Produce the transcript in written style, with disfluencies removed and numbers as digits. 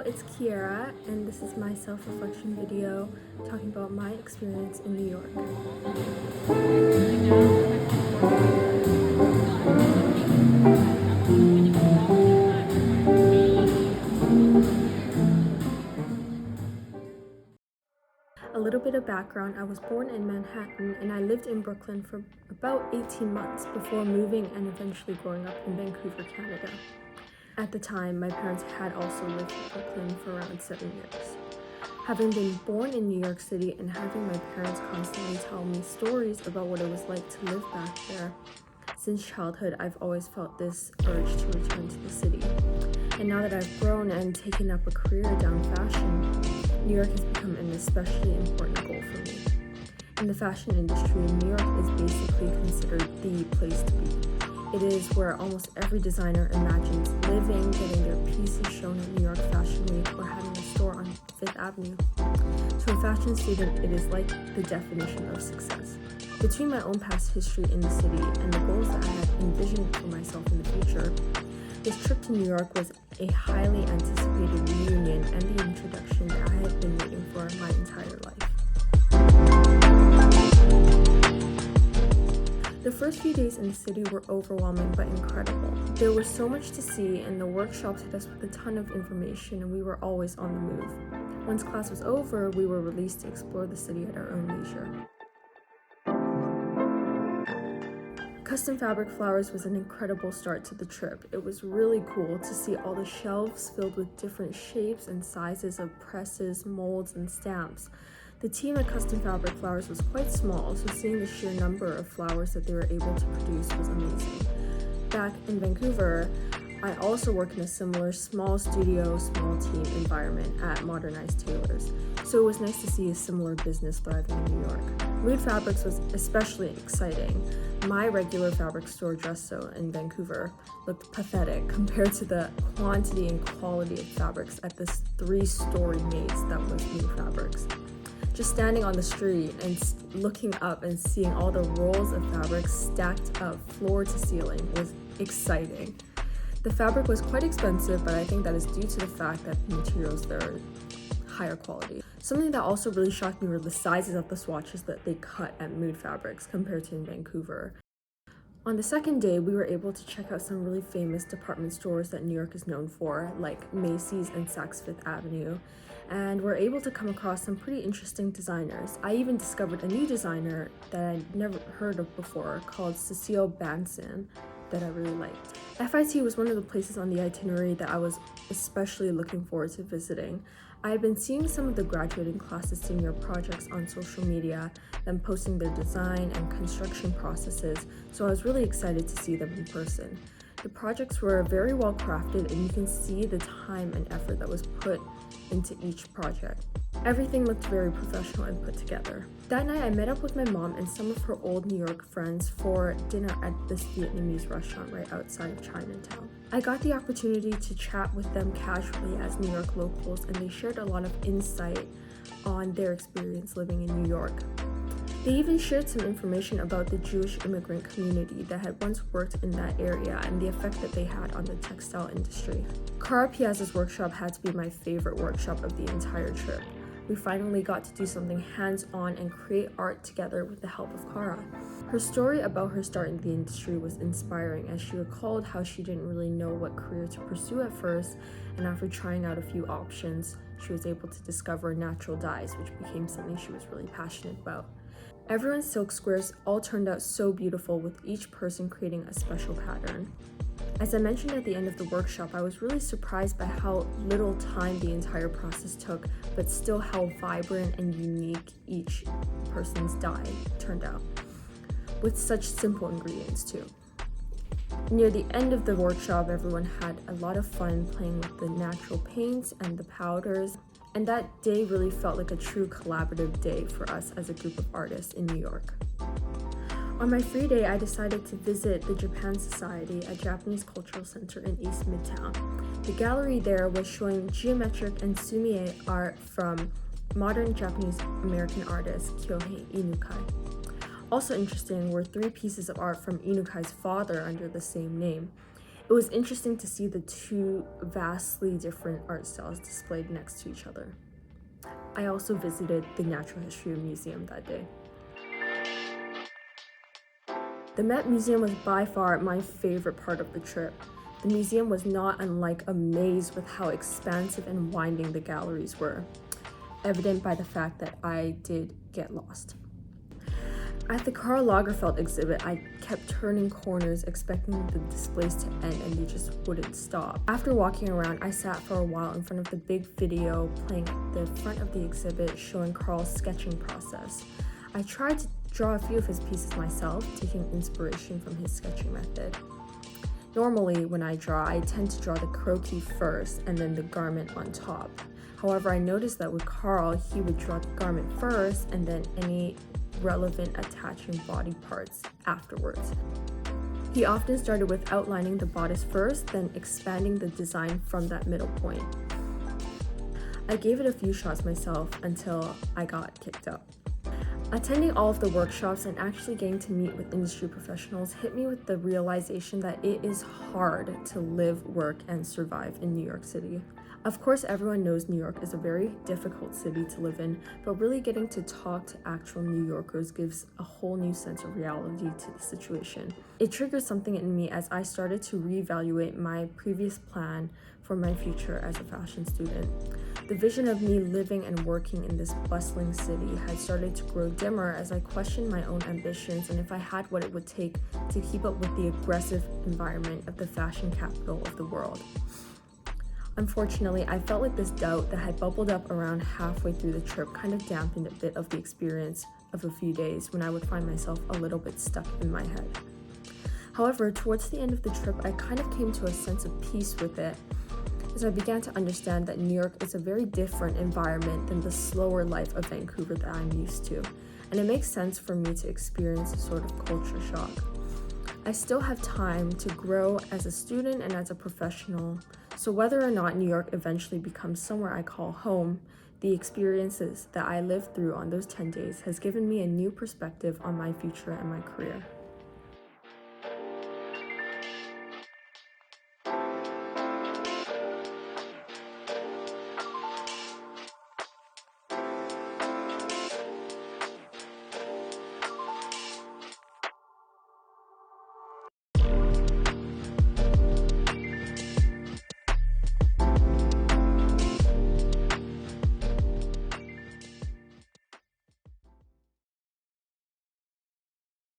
it's Kiara, and this is my self-reflection video talking about my experience in New York. A little bit of background: I was born in Manhattan and I lived in Brooklyn for about 18 months before moving and eventually growing up in Vancouver, Canada. At the time, my parents had also lived in Brooklyn for around 7 years. Having been born in New York City and having my parents constantly tell me stories about what it was like to live back there, since childhood I've always felt this urge to return to the city. And now that I've grown and taken up a career down fashion, New York has become an especially important goal for me. In the fashion industry, New York is basically considered the place to be. It is where almost every designer imagines living, getting their pieces shown at New York Fashion Week, or having a store on Fifth Avenue. To a fashion student, it is like the definition of success. Between my own past history in the city and the goals that I had envisioned for myself in the future, this trip to New York was a highly anticipated reunion and the introduction that I had been waiting for my entire life. The first few days in the city were overwhelming but incredible. There was so much to see, and the workshops hit us with a ton of information, and we were always on the move. Once class was over, we were released to explore the city at our own leisure. Custom fabric flowers was an incredible start to the trip. It was really cool to see all the shelves filled with different shapes and sizes of presses, molds, and stamps. The team at Custom Fabric Flowers was quite small, so seeing the sheer number of flowers that they were able to produce was amazing. Back in Vancouver, I also work in a similar small studio, small team environment at Modernized Tailors, so it was nice to see a similar business thriving in New York. Mood Fabrics was especially exciting. My regular fabric store, Dresso, in Vancouver looked pathetic compared to the quantity and quality of fabrics at this 3-story maze that was Mood Fabrics. Just standing on the street and looking up and seeing all the rolls of fabric stacked up floor to ceiling was exciting. The fabric was quite expensive, but I think that is due to the fact that the materials there are higher quality. Something that also really shocked me were the sizes of the swatches that they cut at Mood Fabrics compared to in Vancouver. On the second day, we were able to check out some really famous department stores that New York is known for, like Macy's and Saks Fifth Avenue, and we're able to come across some pretty interesting designers. I even discovered a new designer that I'd never heard of before called Cecile Banson that I really liked. FIT was one of the places on the itinerary that I was especially looking forward to visiting. I had been seeing some of the graduating classes' senior projects on social media, them posting their design and construction processes, so I was really excited to see them in person. The projects were very well crafted, and you can see the time and effort that was put into each project. Everything looked very professional and put together. That night, I met up with my mom and some of her old New York friends for dinner at this Vietnamese restaurant right outside of Chinatown. I got the opportunity to chat with them casually as New York locals, and they shared a lot of insight on their experience living in New York. They even shared some information about the Jewish immigrant community that had once worked in that area and the effect that they had on the textile industry. Cara Piazza's workshop had to be my favorite workshop of the entire trip. We finally got to do something hands-on and create art together with the help of Cara. Her story about her start in the industry was inspiring, as she recalled how she didn't really know what career to pursue at first, and after trying out a few options, she was able to discover natural dyes, which became something she was really passionate about. Everyone's silk squares all turned out so beautiful, with each person creating a special pattern. As I mentioned at the end of the workshop, I was really surprised by how little time the entire process took, but still how vibrant and unique each person's dye turned out, with such simple ingredients too. Near the end of the workshop, everyone had a lot of fun playing with the natural paints and the powders, and that day really felt like a true collaborative day for us as a group of artists in New York. On my free day, I decided to visit the Japan Society, a Japanese cultural center in East Midtown. The gallery there was showing geometric and sumi-e art from modern Japanese American artist Kyohei Inukai. Also interesting were 3 pieces of art from Inukai's father under the same name. It was interesting to see the two vastly different art styles displayed next to each other. I also visited the Natural History Museum that day. The Met Museum was by far my favorite part of the trip. The museum was not unlike a maze with how expansive and winding the galleries were, evident by the fact that I did get lost. At the Karl Lagerfeld exhibit, I kept turning corners expecting the displays to end and they just wouldn't stop. After walking around, I sat for a while in front of the big video playing at the front of the exhibit showing Karl's sketching process. I tried to draw a few of his pieces myself, taking inspiration from his sketching method. Normally, when I draw, I tend to draw the croquis first and then the garment on top. However, I noticed that with Karl, he would draw the garment first and then any relevant attaching body parts afterwards. He often started with outlining the bodice first, then expanding the design from that middle point. I gave it a few shots myself until I got kicked out. Attending all of the workshops and actually getting to meet with industry professionals hit me with the realization that it is hard to live, work, and survive in New York City. Of course, everyone knows New York is a very difficult city to live in, but really getting to talk to actual New Yorkers gives a whole new sense of reality to the situation. It triggered something in me as I started to reevaluate my previous plan for my future as a fashion student. The vision of me living and working in this bustling city had started to grow dimmer as I questioned my own ambitions and if I had what it would take to keep up with the aggressive environment of the fashion capital of the world. Unfortunately, I felt like this doubt that had bubbled up around halfway through the trip kind of dampened a bit of the experience of a few days when I would find myself a little bit stuck in my head. However, towards the end of the trip, I kind of came to a sense of peace with it as I began to understand that New York is a very different environment than the slower life of Vancouver that I'm used to, and it makes sense for me to experience a sort of culture shock. I still have time to grow as a student and as a professional, so whether or not New York eventually becomes somewhere I call home, the experiences that I lived through on those 10 days has given me a new perspective on my future and my career.